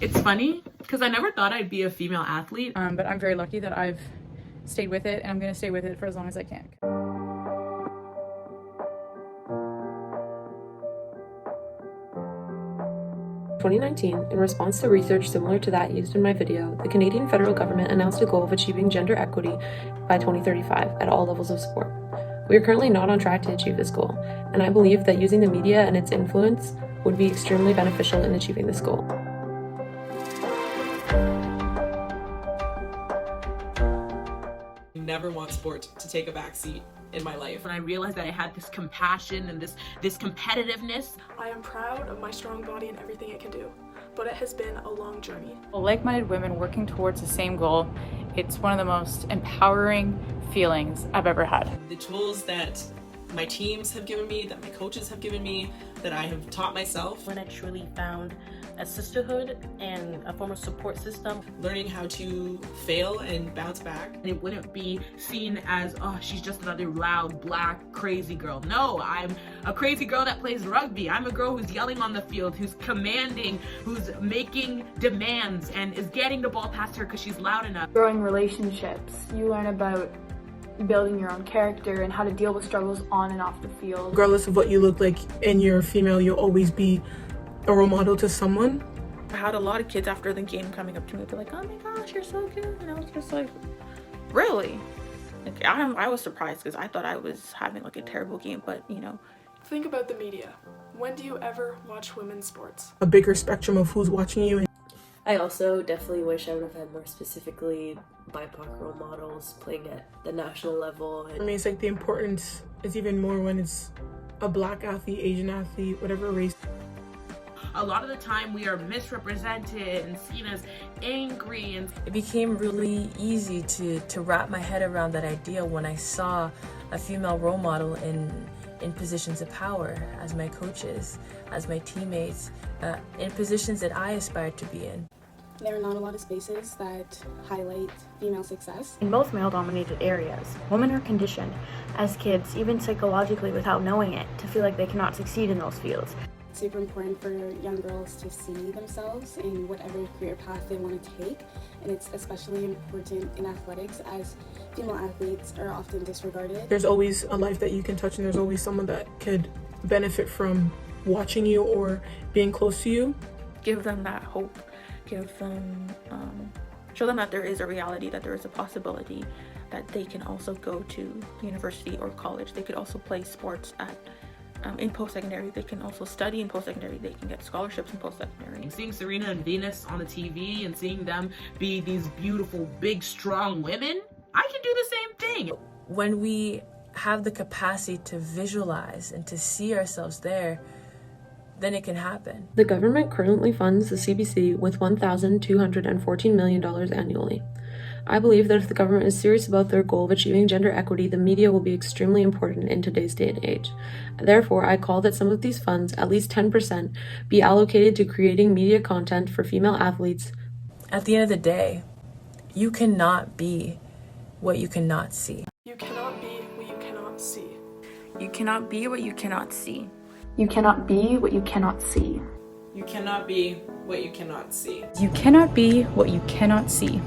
It's funny because I never thought I'd be a female athlete. But I'm very lucky that I've stayed with it, and I'm going to stay with it for as long as I can. 2019, in response to research similar to that used in my video, the Canadian federal government announced a goal of achieving gender equity by 2035 at all levels of sport. We are currently not on track to achieve this goal, and I believe that using the media and its influence would be extremely beneficial in achieving this goal. I never want sport to take a backseat in my life. And I realized that I had this compassion and this competitiveness. I am proud of my strong body and everything it can do, but it has been a long journey. Like-minded women working towards the same goal, it's one of the most empowering feelings I've ever had. The tools that my teams have given me, that my coaches have given me, that I have taught myself. When I truly found a sisterhood and a form of support system. Learning how to fail and bounce back. And it wouldn't be seen as, oh, she's just another loud, black, crazy girl. No, I'm a crazy girl that plays rugby. I'm a girl who's yelling on the field, who's commanding, who's making demands, and is getting the ball past her because she's loud enough. Growing relationships, you learn about building your own character and how to deal with struggles on and off the field. Regardless of what you look like and you're female, you'll always be a role model to someone. I had a lot of kids after the game coming up to me, they're like, oh my gosh, you're so cute. And I was just like, really? Like, I was surprised because I thought I was having like a terrible game, but you know. Think about the media. When do you ever watch women's sports? A bigger spectrum of who's watching you. I also definitely wish I would have had more specifically BIPOC role models playing at the national level. I mean, it's like the importance is even more when it's a black athlete, Asian athlete, whatever race. A lot of the time we are misrepresented and seen as angry, and it became really easy to wrap my head around that idea when I saw a female role model in positions of power, as my coaches, as my teammates, in positions that I aspired to be in. There are not a lot of spaces that highlight female success. In most male-dominated areas, women are conditioned as kids, even psychologically without knowing it, to feel like they cannot succeed in those fields. It's super important for young girls to see themselves in whatever career path they want to take, and it's especially important in athletics as female athletes are often disregarded. There's always a life that you can touch, and there's always someone that could benefit from watching you or being close to you. Give them that hope. Give them, show them that there is a reality, that there is a possibility, that they can also go to university or college. They could also play sports in post-secondary. They can also study in post-secondary. They can get scholarships in post-secondary. Seeing Serena and Venus on the TV and seeing them be these beautiful, big, strong women, I can do the same thing. When we have the capacity to visualize and to see ourselves there, then it can happen. The government currently funds the CBC with $1,214 million annually. I believe that if the government is serious about their goal of achieving gender equity, the media will be extremely important in today's day and age. Therefore, I call that some of these funds, at least 10%, be allocated to creating media content for female athletes. At the end of the day, you cannot be what you cannot see. You cannot be what you cannot see. You cannot be what you cannot see. You cannot be what you cannot see. You cannot be what you cannot see. You cannot be what you cannot see.